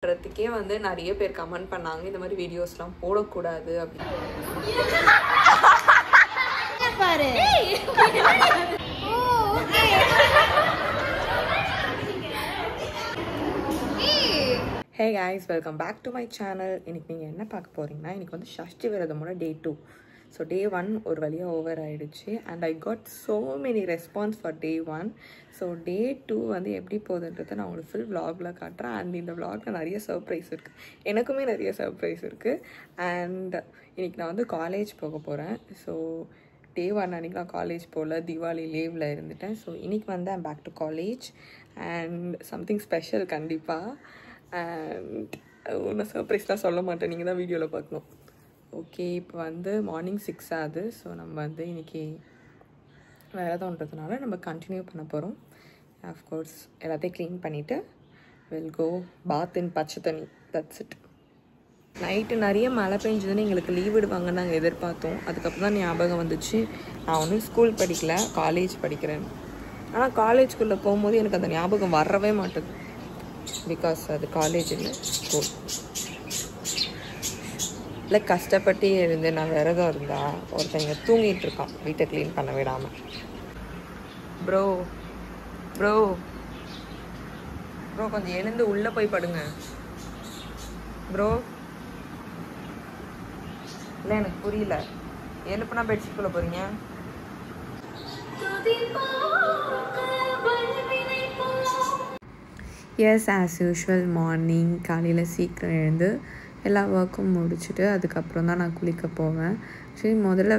பண்றதுக்கே வந்து நிறைய பேர் கமெண்ட் பண்ணாங்க இந்த மாதிரி வீடியோஸ்லாம் போடக்கூடாது அப்படின்னு. பாரு Hey guys, welcome back to my channel. இன்னைக்கு நீங்கள் என்ன பார்க்க போகிறீங்கன்னா இன்னைக்கு வந்து ஷஷ்டி விரதமோட டே 2. ஸோ டே 1 ஒரு வழியாக ஓவர் ஆகிடுச்சு and I got so many response for day 1. So day 2 வந்து எப்படி போகுதுன்றதை நான் உங்களுக்கு ஃபுல் vlogல காட்டுறேன். அண்ட் இந்த vlogல நிறைய சர்ப்ரைஸ் இருக்குது, எனக்குமே நிறைய சர்ப்ரைஸ் இருக்குது. அண்ட் இன்னைக்கு நான் வந்து காலேஜ் போக போகிறேன். ஸோ டே 1 அன்றைக்கி நான் காலேஜ் போகல, தீபாவளி லீவில் இருந்துட்டேன். ஸோ இன்றைக்கி வந்து I'm back to college and something special கண்டிப்பாக. அண்ட் ஒன்றும் சர்ப்ரைஸ்லாம் சொல்ல மாட்டேன், நீங்கள் தான் வீடியோவில் பார்க்கணும். ஓகே, இப்போ வந்து மார்னிங் 6 ஆகுது. ஸோ நம்ம வந்து இன்றைக்கி விரதம்ன்றதுனால நம்ம கண்டினியூ பண்ண போகிறோம். ஆஃப்கோர்ஸ் எல்லாத்தையும் க்ளீன் பண்ணிவிட்டு வில் கோ பாத் இன் பச்சை தண்ணி. That's it. நைட்டு நிறைய மழை பெஞ்சதுன்னு எங்களுக்கு லீவ் விடுவாங்கன்னு நாங்கள் எதிர்பார்த்தோம். அதுக்கப்புறம் தான் ஞாபகம் வந்துச்சு நான் ஒன்றும் ஸ்கூல் படிக்கல, காலேஜ் படிக்கிறேன். ஆனால் காலேஜ்குள்ளே போகும்போது எனக்கு அந்த ஞாபகம் வரவே மாட்டேது, பிகாஸ் அது காலேஜ் இல்லை, ஸ்கூல். இல்லை கஷ்டப்பட்டு இருந்து நான் விரதம் இருந்தா ஒருத்தங்க தூங்கிட்டு இருக்கான் வீட்டை க்ளீன் பண்ண விடாமல். ப்ரோ ப்ரோ ப்ரோ கொஞ்சம் எழுந்து உள்ளே போய் படுங்க ப்ரோ. இல்லை எனக்கு புரியல, எழுப்புனா பெட்ஷீட்குள்ளே போகிறீங்க. எஸ், ஆஸ் யூஷுவல் மார்னிங் காலையில் சீக்கிரம் எழுந்து எல்லா ஒர்க்கும் முடிச்சுட்டு அதுக்கப்புறம் தான் நான் குளிக்க போவேன். சரி, முதல்ல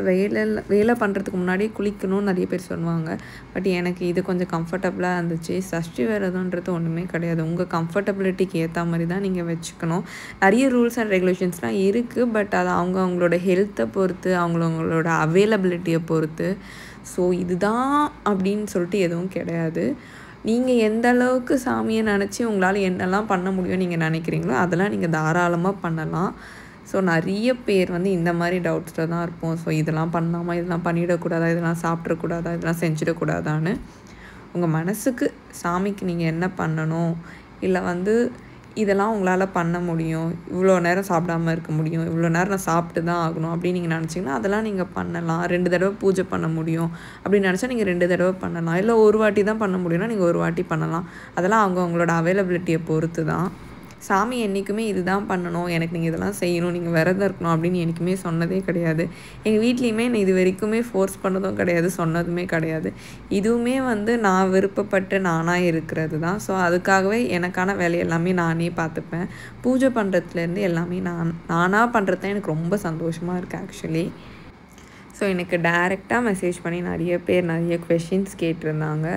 வேலை பண்ணுறதுக்கு முன்னாடி குளிக்கணும்னு நிறைய பேர் சொல்லுவாங்க. பட் எனக்கு இது கொஞ்சம் கம்ஃபர்டபுளாக இருந்துச்சு. சஷ்டி விரதம்ன்றது ஒன்றுமே கிடையாது, உங்கள் கம்ஃபர்டபிலிட்டிக்கு ஏற்ற மாதிரி தான் நீங்கள் வச்சுக்கணும். நிறைய ரூல்ஸ் அண்ட் ரெகுலேஷன்ஸ்லாம் இருக்குது, பட் அது அவங்களோட ஹெல்த்தை பொறுத்து, அவங்களோட அவைலபிலிட்டியை பொறுத்து. ஸோ இதுதான் அப்படின்னு சொல்லிட்டு எதுவும் கிடையாது. நீங்கள் எந்த அளவுக்கு சாமியை நினச்சி உங்களால் என்னெல்லாம் பண்ண முடியும்னு நீங்கள் நினைக்கிறீங்களோ அதெல்லாம் நீங்கள் தாராளமாக பண்ணலாம். ஸோ நிறைய பேர் வந்து இந்த மாதிரி டவுட்ஸில் தான் இருப்போம். ஸோ இதெல்லாம் பண்ணாமல், இதெல்லாம் பண்ணிடக்கூடாதா, இதெல்லாம் சாப்பிட்றக்கூடாதா, இதெல்லாம் செஞ்சிடக்கூடாதான்னு. உங்கள் மனசுக்கு சாமிக்கு நீங்கள் என்ன பண்ணணும், இல்லை வந்து இதெல்லாம் உங்களால் பண்ண முடியும், இவ்வளோ நேரம் சாப்பிடாமல் இருக்க முடியும், இவ்வளோ நேரம் நான் சாப்பிட்டு தான் ஆகணும் அப்படின்னு நீங்கள் நினச்சிங்கன்னா அதெல்லாம் நீங்கள் பண்ணலாம். 2 தடவை பூஜை பண்ண முடியும் அப்படின்னு நினச்சா நீங்கள் 2 தடவை பண்ணலாம். இல்லை ஒரு வாட்டி தான் பண்ண முடியும்னா நீங்கள் ஒரு வாட்டி பண்ணலாம். அதெல்லாம் அவங்களோட அவைலபிலிட்டியை பொறுத்து தான். சாமி என்றைக்குமே இதுதான் பண்ணணும், எனக்கு நீங்கள் இதெல்லாம் செய்யணும், நீங்கள் விரதம் இருக்கணும் அப்படின்னு என்றைக்குமே சொன்னதே கிடையாது. எங்கள் வீட்லேயுமே என்னை இது வரைக்குமே ஃபோர்ஸ் பண்ணதும் கிடையாது, சொன்னதுமே கிடையாது. இதுவுமே வந்து நான் விருப்பப்பட்டு நானாக இருக்கிறது தான். ஸோ அதுக்காகவே எனக்கான வேலை எல்லாமே நானே பார்த்துப்பேன். பூஜை பண்ணுறதுலேருந்து எல்லாமே நானாக பண்ணுறது தான் எனக்கு ரொம்ப சந்தோஷமாக இருக்குது ஆக்சுவலி. ஸோ எனக்கு டைரெக்டாக மெசேஜ் பண்ணி நிறைய பேர் நிறைய கொஷின்ஸ் கேட்டிருந்தாங்க.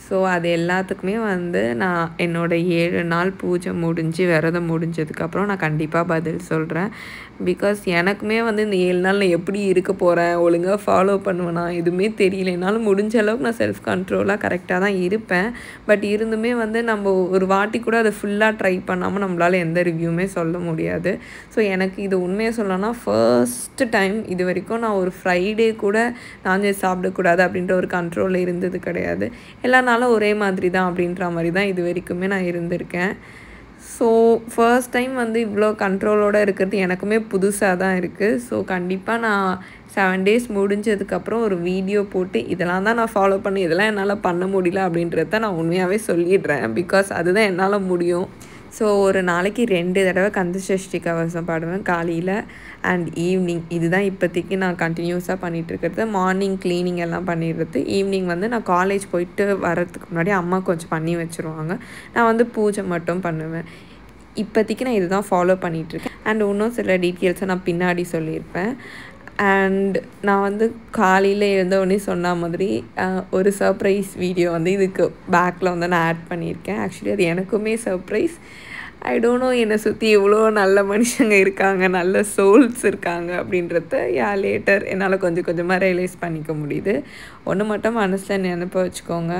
ஸோ அது எல்லாத்துக்குமே வந்து நான் என்னோடய 7 நாள் பூஜை முடிஞ்சு விரதம் முடிஞ்சதுக்கப்புறம் நான் கண்டிப்பாக பதில் சொல்கிறேன். பிகாஸ் எனக்குமே வந்து இந்த 7 நாள் நான் எப்படி இருக்க போகிறேன், ஒழுங்காக ஃபாலோ பண்ணுவேனா எதுவுமே தெரியல. என்னால் முடிஞ்ச அளவுக்கு நான் செல்ஃப் கண்ட்ரோலாக கரெக்டாக தான் இருப்பேன். பட் இருந்துமே வந்து நம்ம ஒரு வாட்டி கூட அதை ஃபுல்லாக ட்ரை பண்ணாமல் நம்மளால் எந்த ரிவ்யூமே சொல்ல முடியாது. ஸோ எனக்கு இது உண்மையை சொல்லணும்னா ஃபர்ஸ்ட் டைம் இது வரைக்கும் நான் ஒரு ஃப்ரைடே கூட நான்வெஜ் சாப்பிடக்கூடாது அப்படின்ற ஒரு கண்ட்ரோலில் இருந்தது கிடையாது. எல்லா நாளும் ஒரே மாதிரி தான் அப்படின்ற மாதிரி தான் இது வரைக்குமே நான் இருந்திருக்கேன். ஸோ ஃபர்ஸ்ட் டைம் வந்து இவ்வளோ கண்ட்ரோலோடு இருக்கிறது எனக்குமே புதுசாக தான் இருக்குது. ஸோ கண்டிப்பாக நான் 7 days முடிஞ்சதுக்கப்புறம் ஒரு வீடியோ போட்டு இதெல்லாம் தான் நான் ஃபாலோ பண்ணி இதெல்லாம் என்னால் பண்ண முடியல அப்படின்றத நான் உண்மையாகவே சொல்லிடுறேன். பிகாஸ் அதுதான் என்னால் முடியும். ஸோ ஒரு நாளைக்கு 2 தடவை கந்த சஷ்டி கவசம் பாடுவேன், காலையில் அண்ட் ஈவினிங். இதுதான் இப்போதைக்கு நான் கண்டினியூஸாக பண்ணிகிட்ருக்கிறது. மார்னிங் க்ளீனிங் எல்லாம் பண்ணிடுறது, ஈவினிங் வந்து நான் காலேஜ் போயிட்டு வரதுக்கு முன்னாடி அம்மா கொஞ்சம் பண்ணி வச்சுருவாங்க, நான் வந்து பூஜை மட்டும் பண்ணுவேன். இப்போதைக்கு நான் இதுதான் ஃபாலோ பண்ணிகிட்ருக்கேன். அண்ட் இன்னும் சில டீட்டெயில்ஸை நான் பின்னாடி சொல்லியிருப்பேன். அண்ட் நான் வந்து காலையில் எழுந்தவுடனே சொன்ன மாதிரி ஒரு சர்ப்ரைஸ் வீடியோ வந்து இதுக்கு பேக்கில் வந்து நான் ஆட் பண்ணியிருக்கேன். ஆக்சுவலி அது எனக்குமே சர்ப்ரைஸ். ஐ டோன்ட் நோ, என்னை சுற்றி இவ்வளோ நல்ல மனுஷங்க இருக்காங்க, நல்ல சோல்ஸ் இருக்காங்க அப்படின்றத லேட்டர் என்னால் கொஞ்சம் கொஞ்சமாக ரியலைஸ் பண்ணிக்க முடியுது. ஒன்று மட்டும் மனசில் நினைப்ப வச்சுக்கோங்க,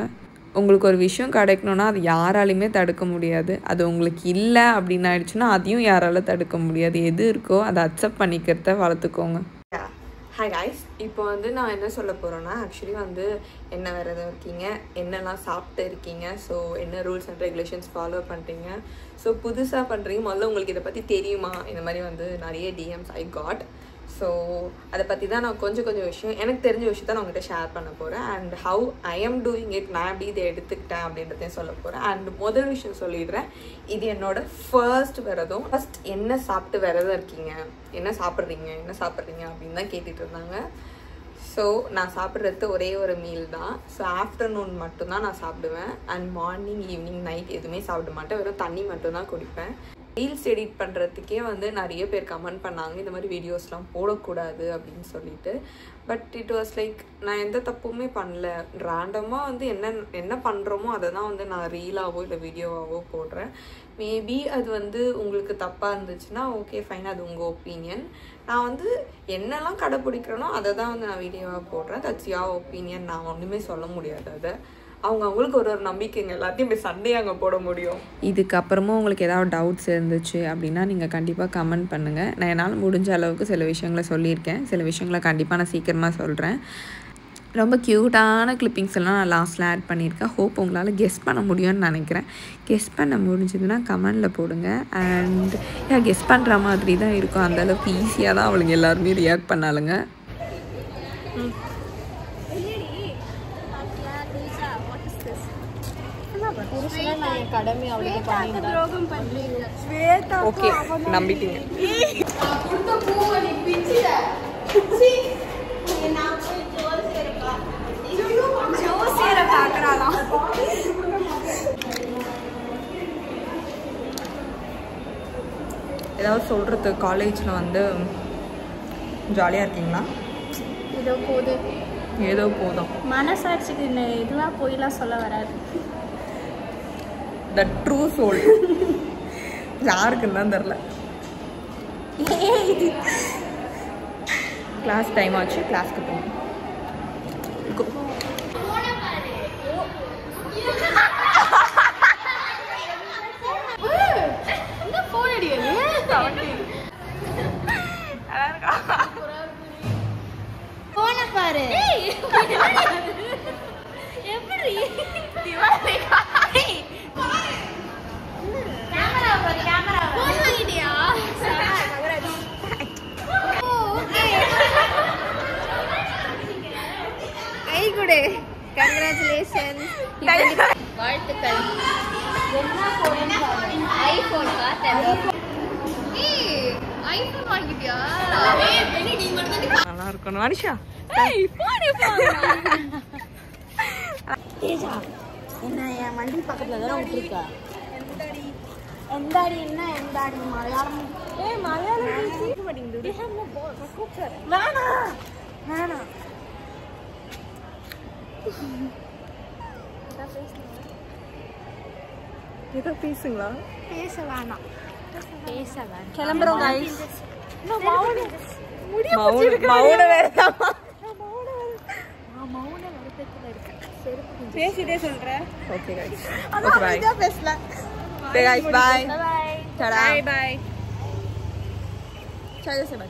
உங்களுக்கு ஒரு விஷயம் கிடைக்கணும்னா அது யாராலையுமே தடுக்க முடியாது. அது உங்களுக்கு இல்லை அப்படின்னு ஆயிடுச்சுன்னா அதையும் யாரால தடுக்க முடியாது. எது இருக்கோ அதை அக்செப்ட் பண்ணிக்கிறத வளர்த்துக்கோங்க. ஹாய் காய்ஸ், இப்போ வந்து நான் என்ன சொல்ல போகிறேன்னா, ஆக்சுவலி வந்து என்ன விரதம் இருக்கீங்க, என்னெல்லாம் சாப்பிட்டு இருக்கீங்க, ஸோ என்ன ரூல்ஸ் அண்ட் ரெகுலேஷன்ஸ் ஃபாலோ பண்ணுறீங்க, ஸோ புதுசாக பண்ணுறீங்க, முதல்ல உங்களுக்கு இதை பற்றி தெரியுமா, இந்த மாதிரி வந்து நிறைய டிஎம்ஸ் ஐ காட். ஸோ அதை பற்றி தான் நான் கொஞ்சம் விஷயம் எனக்கு தெரிஞ்ச விஷயத்த நான் உங்கள்கிட்ட ஷேர் பண்ண போகிறேன். And how I am doing it, நான் எப்படி இதை எடுத்துக்கிட்டேன் அப்படின்றதையும் சொல்ல போகிறேன். அண்ட் முதல் விஷயம் சொல்லிடுறேன், இது என்னோட ஃபர்ஸ்ட் விரதம். ஃபர்ஸ்ட் என்ன சாப்பிட்டு விரதம் இருக்கீங்க, என்ன சாப்பிட்றீங்க அப்படின்னு தான் கேட்டுட்டு இருந்தாங்க. ஸோ நான் சாப்பிட்றது ஒரே ஒரு மீல் தான். ஸோ ஆஃப்டர்நூன் மட்டும்தான் நான் சாப்பிடுவேன். அண்ட் மார்னிங், ஈவினிங், நைட் எதுவுமே சாப்பிட மாட்டேன், வெறும் தண்ணி மட்டும்தான் குடிப்பேன். ரீல்ஸ் எடிட் பண்ணுறதுக்கே வந்து நிறைய பேர் கமெண்ட் பண்ணாங்க, இந்த மாதிரி வீடியோஸ்லாம் போடக்கூடாது அப்படின்னு சொல்லிட்டு. பட் இட் வாஸ் லைக், நான் எந்த தப்புமே பண்ணல, ரேண்டமாக வந்து என்ன பண்ணுறோமோ அதை தான் வந்து நான் ரீலாவோ இல்லை வீடியோவாவோ போடுறேன். மேபி அது வந்து உங்களுக்கு தப்பாக இருந்துச்சுன்னா ஓகே ஃபைன், அது உங்கள் ஒப்பீனியன். நான் வந்து என்னெல்லாம் கடைப்பிடிக்கிறேனோ அதை தான் வந்து நான் வீடியோவாக போடுறேன். தட்ஸ் யுவர் ஒப்பீனியன், நான் ஒன்றுமே சொல்ல முடியாது. அதை அவங்களுக்கு ஒரு நம்பிக்கைங்க, எல்லாத்தையும் போய் சண்டே அங்கே போட முடியும். இதுக்கப்புறமும் உங்களுக்கு ஏதாவது டவுட்ஸ் இருந்துச்சு அப்படின்னா நீங்கள் கண்டிப்பாக கமெண்ட் பண்ணுங்கள். நான் என்னால் முடிஞ்ச அளவுக்கு சில விஷயங்களை சொல்லியிருக்கேன், சில விஷயங்களை கண்டிப்பாக நான் சீக்கிரமாக சொல்கிறேன். ரொம்ப க்யூட்டான கிளிப்பிங்ஸ் எல்லாம் நான் லாஸ்ட்டில் ஆட் பண்ணியிருக்கேன். ஹோப் உங்களால் கெஸ் பண்ண முடியும்னு நினைக்கிறேன். கெஸ் பண்ண முடிஞ்சதுன்னா கமெண்டில் போடுங்க. அண்ட் கெஸ் பண்ணுற மாதிரி தான் இருக்கும், அந்தளவுக்கு ஈஸியாக தான் அவளுங்க எல்லாருமே ரியாக்ட் பண்ணாலுங்க. ஓகே, நம்பிட்டீங்க. ஏதாவது சொல்றது, காலேஜில் வந்து ஜாலியாக இருக்கீங்களா? ஏதோ போதும் மனசாட்சிக்கு இதெல்லாம் போயெல்லாம் சொல்ல வராது. த ட்ரூ சோல் யாருக்குன்னு தான் தெரில. கிளாஸ் டைம் ஆச்சு, கிளாஸ்க்கு போகணும். பாரு எப்படி கை கொடு. கங்க்ராச்சுலேஷன், வாழ்த்துக்கள். ஐபோன் ஐபோன் வாங்கிட்டியா? நல்லா இருக்கணும் அனிஷா. என்ன என் வண்டி பக்கத்துல தானே விட்டுருக்கா? எந்தாடி என்ன எந்தாடி மலையாளம்? மலையாளம் பேச மாட்டேங்குது. வேணாம் ஏதோ பேசுங்களா? பேச வேணாம். கிளம்புறோம் गाइस. பேசிட்டே சொல்றேன். Okay guys. Okay bye. பேசல. Bye guys, bye. Bye. Bye. चलो से बाय.